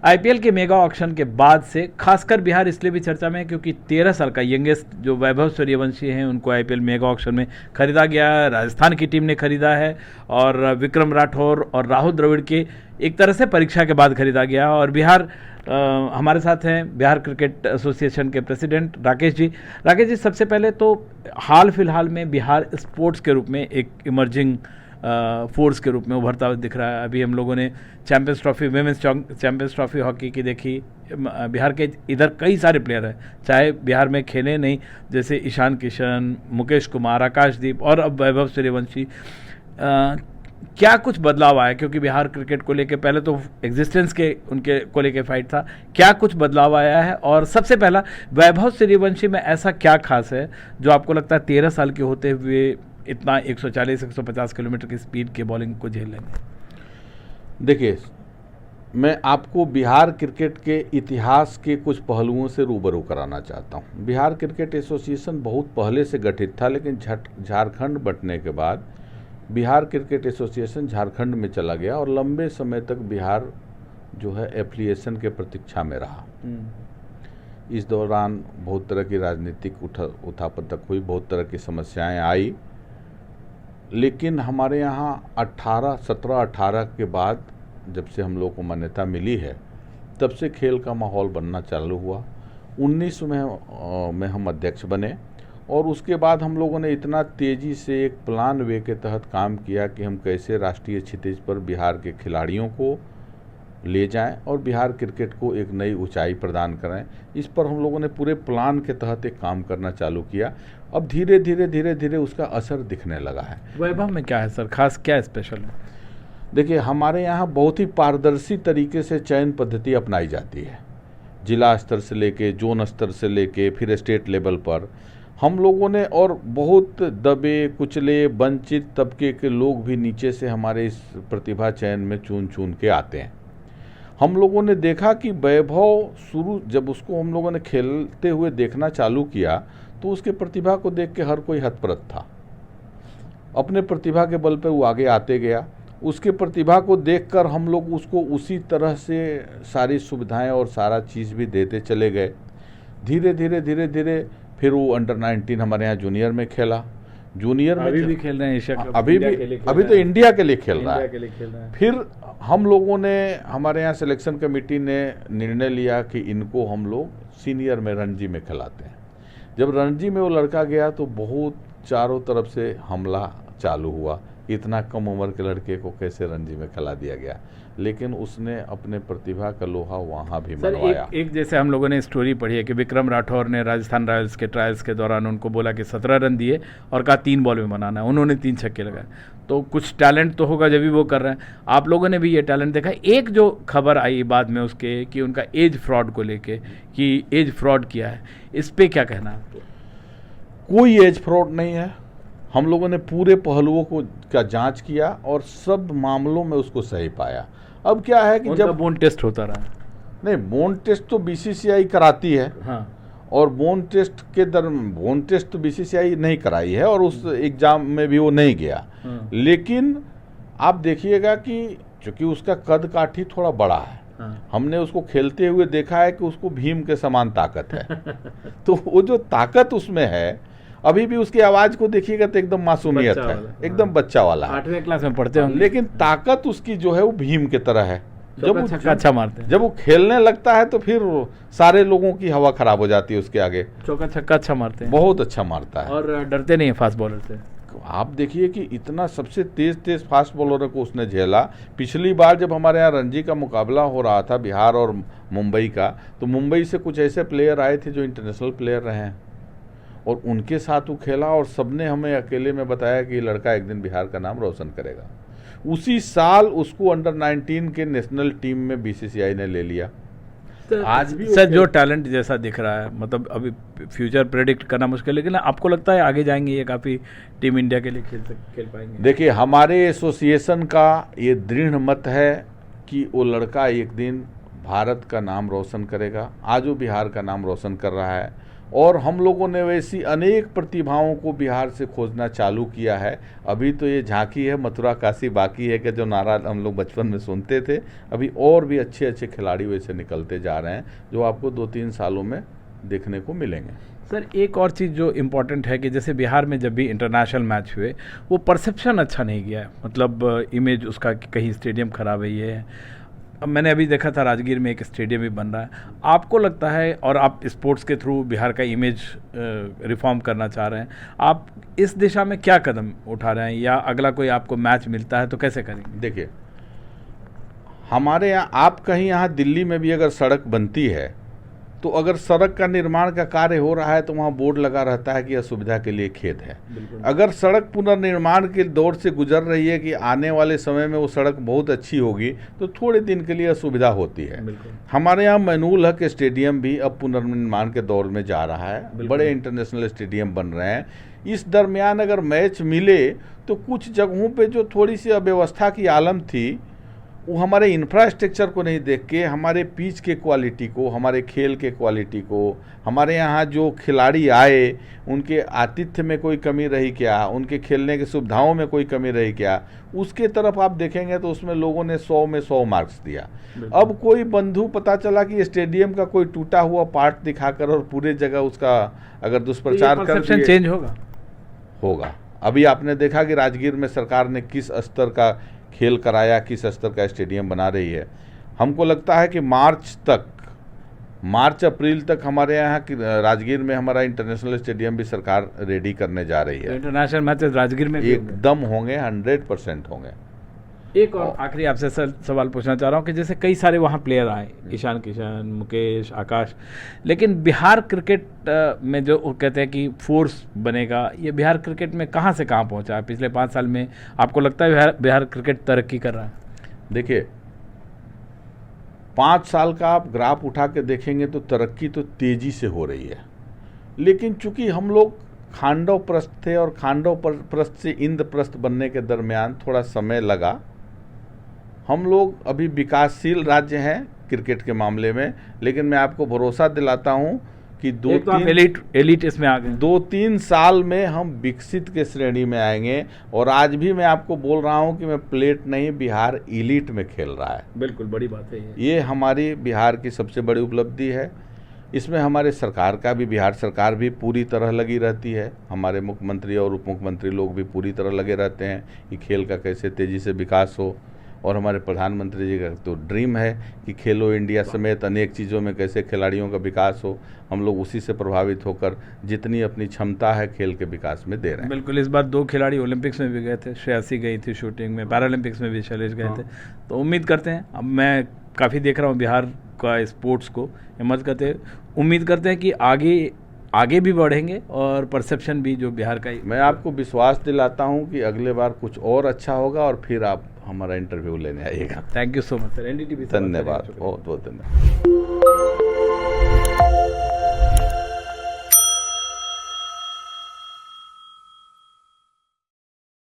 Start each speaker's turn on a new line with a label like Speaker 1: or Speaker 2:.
Speaker 1: IPL के mega auction के बाद से खासकर बिहार इसलिए भी चर्चा में है क्योंकि 13 साल का यंगेस्ट जो वैभव सूर्यवंशी हैं उनको आईपीएल मेगा ऑक्शन में खरीदा गया है। राजस्थान की टीम ने खरीदा है और विक्रम राठौर और राहुल द्रविड़ के एक तरह से परीक्षा के बाद खरीदा गया। और बिहार हमारे साथ हैं बिहार क्रिकेट एसोसिएशन के प्रेसिडेंट राकेश जी। राकेश जी, सबसे पहले तो हाल फिलहाल में बिहार स्पोर्ट्स के रूप में एक इमर्जिंग फोर्स के रूप में उभरता हुआ दिख रहा है। अभी हम लोगों ने champions trophy, women's champions trophy hockey की देखी। बिहार के इधर कई सारे प्लेयर हैं, चाहे बिहार में खेले नहीं, जैसे ईशान किशन, मुकेश कुमार, आकाशदीप और अब वैभव सूर्यवंशी। क्या कुछ बदलाव आया? क्योंकि बिहार क्रिकेट को लेके पहले तो एग्जिस्टेंस के उनके को लेके फाइट था, क्या कुछ बदलाव आया है? और सबसे पहला, वैभव सूर्यवंशी में ऐसा क्या खास है जो आपको लगता है 13 साल के होते हुए इतना 140-150 किलोमीटर की स्पीड के बॉलिंग को झेल लेंगे?
Speaker 2: देखिए, मैं आपको बिहार क्रिकेट के इतिहास के कुछ पहलुओं से रूबरू कराना चाहता हूँ। बिहार क्रिकेट एसोसिएशन बहुत पहले से गठित था, लेकिन झारखंड बंटने के बाद बिहार क्रिकेट एसोसिएशन झारखंड में चला गया और लंबे समय तक बिहार जो है एफिलिएशन के प्रतीक्षा में रहा। इस दौरान बहुत तरह की राजनीतिक उठापटक हुई, बहुत तरह की समस्याएं आई, लेकिन हमारे यहाँ 17-18 के बाद जब से हम लोग को मान्यता मिली है, तब से खेल का माहौल बनना चालू हुआ। 19 में हम अध्यक्ष बने और उसके बाद हम लोगों ने इतना तेज़ी से एक प्लान वे के तहत काम किया कि हम कैसे राष्ट्रीय क्षितिज पर बिहार के खिलाड़ियों को ले जाएं और बिहार क्रिकेट को एक नई ऊंचाई प्रदान करें। इस पर हम लोगों ने पूरे प्लान के तहत एक काम करना चालू किया। अब धीरे धीरे उसका असर दिखने लगा है।
Speaker 1: वैभव में क्या है सर, खास क्या स्पेशल है?
Speaker 2: देखिए, हमारे यहाँ बहुत ही पारदर्शी तरीके से चयन पद्धति अपनाई जाती है। जिला स्तर से लेके जोन स्तर से लेके फिर स्टेट लेवल पर हम लोगों ने, और बहुत दबे कुचले वंचित तबके के लोग भी नीचे से हमारे इस प्रतिभा चयन में चुन के आते हैं। हम लोगों ने देखा कि वैभव जब उसको हम लोगों ने खेलते हुए देखना चालू किया तो उसके प्रतिभा को देख के हर कोई हतप्रत था। अपने प्रतिभा के बल पर वो आगे आते गया। उसके प्रतिभा को देखकर हम लोग उसको उसी तरह से सारी सुविधाएं और सारा चीज़ भी देते चले गए। धीरे धीरे फिर वो अंडर 19 हमारे यहाँ जूनियर में खेला। जूनियर में
Speaker 1: अभी भी खेल रहे हैं एशिया कप,
Speaker 2: अभी तो इंडिया के लिए खेल रहा है। फिर हम लोगों ने, हमारे यहाँ सिलेक्शन कमेटी ने निर्णय लिया कि इनको हम लोग सीनियर में रणजी में खिलाते हैं। जब रणजी में वो लड़का गया तो बहुत चारों तरफ से हमला चालू हुआ, इतना कम उम्र के लड़के को कैसे रणजी में खिला दिया गया, लेकिन उसने अपने प्रतिभा का लोहा वहाँ भी मनवाया।
Speaker 1: एक जैसे हम लोगों ने स्टोरी पढ़ी है कि विक्रम राठौर ने राजस्थान रॉयल्स के ट्रायल्स के दौरान उनको बोला कि 17 रन दिए और कहा 3 बॉल में बनाना है, उन्होंने 3 छक्के लगाए। तो कुछ टैलेंट तो होगा जब भी वो कर रहे हैं। आप लोगों ने भी ये टैलेंट देखा। एक जो खबर आई बाद में उसके कि उनका एज फ्रॉड को लेके कि एज फ्रॉड किया है, इस पर क्या कहना है?
Speaker 2: कोई एज फ्रॉड नहीं है। हम लोगों ने पूरे पहलुओं का जांच किया और सब मामलों में उसको सही पाया। अब क्या है कि जब
Speaker 1: बोन टेस्ट होता रहा,
Speaker 2: नहीं, बोन टेस्ट तो बीसीसीआई कराती है।
Speaker 1: हाँ। और
Speaker 2: बोन टेस्ट तो बीसीसीआई नहीं कराई है और उस एग्जाम में भी वो नहीं गया।
Speaker 1: हाँ।
Speaker 2: लेकिन आप देखिएगा कि चूंकि उसका कद काठी थोड़ा बड़ा है,
Speaker 1: हाँ।
Speaker 2: हमने उसको खेलते हुए देखा है कि उसको भीम के समान ताकत है। तो वो जो ताकत उसमें है, अभी भी उसकी आवाज को देखिएगा तो एकदम मासूमियत है, एकदम बच्चा वाला है।
Speaker 1: 8वीं क्लास में पढ़ते हैं,
Speaker 2: लेकिन ताकत उसकी जो है वो भीम के तरह है।
Speaker 1: जब वो छक्का अच्छा मारते हैं,
Speaker 2: जब वो खेलने लगता है तो फिर सारे लोगों की हवा खराब हो जाती है उसके आगे।
Speaker 1: चौका छक्का अच्छा मारते हैं,
Speaker 2: बहुत अच्छा मारता है
Speaker 1: और डरते नहीं है फास्ट बॉलर से।
Speaker 2: आप देखिए कि इतना सबसे तेज फास्ट बॉलर को उसने झेला। पिछली बार जब हमारे यहाँ रणजी का मुकाबला हो रहा था बिहार और मुंबई का, तो मुंबई से कुछ ऐसे प्लेयर आए थे जो इंटरनेशनल प्लेयर रहे हैं और उनके साथ वो खेला और सबने हमें अकेले में बताया कि ये लड़का एक दिन बिहार का नाम रोशन करेगा। उसी साल उसको अंडर 19 के नेशनल टीम में बीसीसीआई ने ले लिया।
Speaker 1: आज भी सर जो टैलेंट जैसा दिख रहा है, मतलब अभी फ्यूचर प्रेडिक्ट करना मुश्किल है, लेकिन आपको लगता है आगे जाएंगे ये काफ़ी टीम इंडिया के लिए खेल पाएंगे?
Speaker 2: देखिए, हमारे एसोसिएशन का ये दृढ़ मत है कि वो लड़का एक दिन भारत का नाम रोशन करेगा। आज वो बिहार का नाम रोशन कर रहा है और हम लोगों ने वैसी अनेक प्रतिभाओं को बिहार से खोजना चालू किया है। अभी तो ये झांकी है, मथुरा काशी बाकी है कि जो नारा हम लोग बचपन में सुनते थे, अभी और भी अच्छे अच्छे खिलाड़ी वैसे निकलते जा रहे हैं जो आपको 2-3 सालों में देखने को मिलेंगे।
Speaker 1: सर एक और चीज़ जो इम्पोर्टेंट है कि जैसे बिहार में जब भी इंटरनेशनल मैच हुए वो परसेप्शन अच्छा नहीं गया है, मतलब इमेज उसका कि कहीं स्टेडियम खराब है ये है। अब मैंने अभी देखा था राजगीर में एक स्टेडियम भी बन रहा है। आपको लगता है, और आप स्पोर्ट्स के थ्रू बिहार का इमेज रिफॉर्म करना चाह रहे हैं, आप इस दिशा में क्या कदम उठा रहे हैं, या अगला कोई आपको मैच मिलता है तो कैसे करेंगे?
Speaker 2: देखिए, हमारे यहाँ, आप कहीं यहाँ दिल्ली में भी अगर सड़क बनती है तो अगर सड़क का निर्माण का कार्य हो रहा है तो वहाँ बोर्ड लगा रहता है कि असुविधा के लिए खेद है। अगर सड़क पुनर्निर्माण के दौर से गुजर रही है कि आने वाले समय में वो सड़क बहुत अच्छी होगी तो थोड़े दिन के लिए असुविधा होती है। हमारे यहाँ मैनूल हक स्टेडियम भी अब पुनर्निर्माण के दौर में जा रहा है, बड़े इंटरनेशनल स्टेडियम बन रहे हैं। इस दरमियान अगर मैच मिले तो कुछ जगहों पे जो थोड़ी सी अव्यवस्था की आलम थी वो हमारे इंफ्रास्ट्रक्चर को नहीं देख के, हमारे पिच के क्वालिटी को, हमारे खेल के क्वालिटी को, हमारे यहाँ जो खिलाड़ी आए उनके आतिथ्य में कोई कमी रही क्या, उनके खेलने की सुविधाओं में कोई कमी रही क्या, उसके तरफ आप देखेंगे तो उसमें लोगों ने 100 में 100 मार्क्स दिया। अब कोई बंधु पता चला कि स्टेडियम का कोई टूटा हुआ पार्ट दिखाकर और पूरे जगह उसका अगर दुष्प्रचार कर दिए,
Speaker 1: चेंज होगा।
Speaker 2: अभी आपने देखा कि राजगीर में सरकार ने किस स्तर का खेल कराया, किस स्तर का स्टेडियम बना रही है। हमको लगता है कि मार्च अप्रैल तक हमारे यहाँ की राजगीर में हमारा इंटरनेशनल स्टेडियम भी सरकार रेडी करने जा रही है।
Speaker 1: इंटरनेशनल मैचेस राजगीर में
Speaker 2: एकदम होंगे, 100% होंगे।
Speaker 1: एक और आखिरी आपसे सवाल पूछना चाह रहा हूँ कि जैसे कई सारे वहाँ प्लेयर आए, ईशान किशन, मुकेश, आकाश, लेकिन बिहार क्रिकेट में जो कहते हैं कि फोर्स बनेगा, ये बिहार क्रिकेट में कहाँ से कहाँ पहुँचा है पिछले 5 साल में? आपको लगता है बिहार क्रिकेट तरक्की कर रहा है?
Speaker 2: देखिए, 5 साल का आप ग्राफ उठा के देखेंगे तो तरक्की तो तेजी से हो रही है, लेकिन चूंकि हम लोग खांडव प्रस्थ थे और खांडव प्रस्थ से इंद्रप्रस्थ बनने के दरमियान थोड़ा समय लगा। हम लोग अभी विकासशील राज्य हैं क्रिकेट के मामले में, लेकिन मैं आपको भरोसा दिलाता हूं कि
Speaker 1: 2-3 एलिट इसमें आ गए,
Speaker 2: 2-3 साल में हम विकसित के श्रेणी में आएंगे। और आज भी मैं आपको बोल रहा हूं कि मैं प्लेट नहीं, बिहार एलिट में खेल रहा है।
Speaker 1: बिल्कुल बड़ी बात है
Speaker 2: ये हमारी बिहार की सबसे बड़ी उपलब्धि है। इसमें हमारे सरकार का भी, बिहार सरकार भी पूरी तरह लगी रहती है। हमारे मुख्यमंत्री और उप मुख्यमंत्री लोग भी पूरी तरह लगे रहते हैं कि खेल का कैसे तेज़ी से विकास हो। और हमारे प्रधानमंत्री जी का तो ड्रीम है कि खेलो इंडिया समेत अनेक चीज़ों में कैसे खिलाड़ियों का विकास हो। हम लोग उसी से प्रभावित होकर जितनी अपनी क्षमता है खेल के विकास में दे रहे हैं।
Speaker 1: बिल्कुल, इस बार 2 खिलाड़ी ओलंपिक्स में भी गए थे, श्रेयसी गई थी शूटिंग में, पैरालंपिक्स में भी शैलेश गए थे। तो उम्मीद करते हैं, अब मैं काफ़ी देख रहा हूँ बिहार का स्पोर्ट्स को, हिम्मत करते उम्मीद करते हैं कि आगे भी बढ़ेंगे और परसेप्शन भी जो बिहार का,
Speaker 2: मैं आपको विश्वास दिलाता हूं कि अगले बार कुछ और अच्छा होगा और फिर आप हमारा इंटरव्यू लेने आइएगा।
Speaker 1: Thank you so much sir. NDTV
Speaker 2: धन्यवाद, बहुत बहुत धन्यवाद।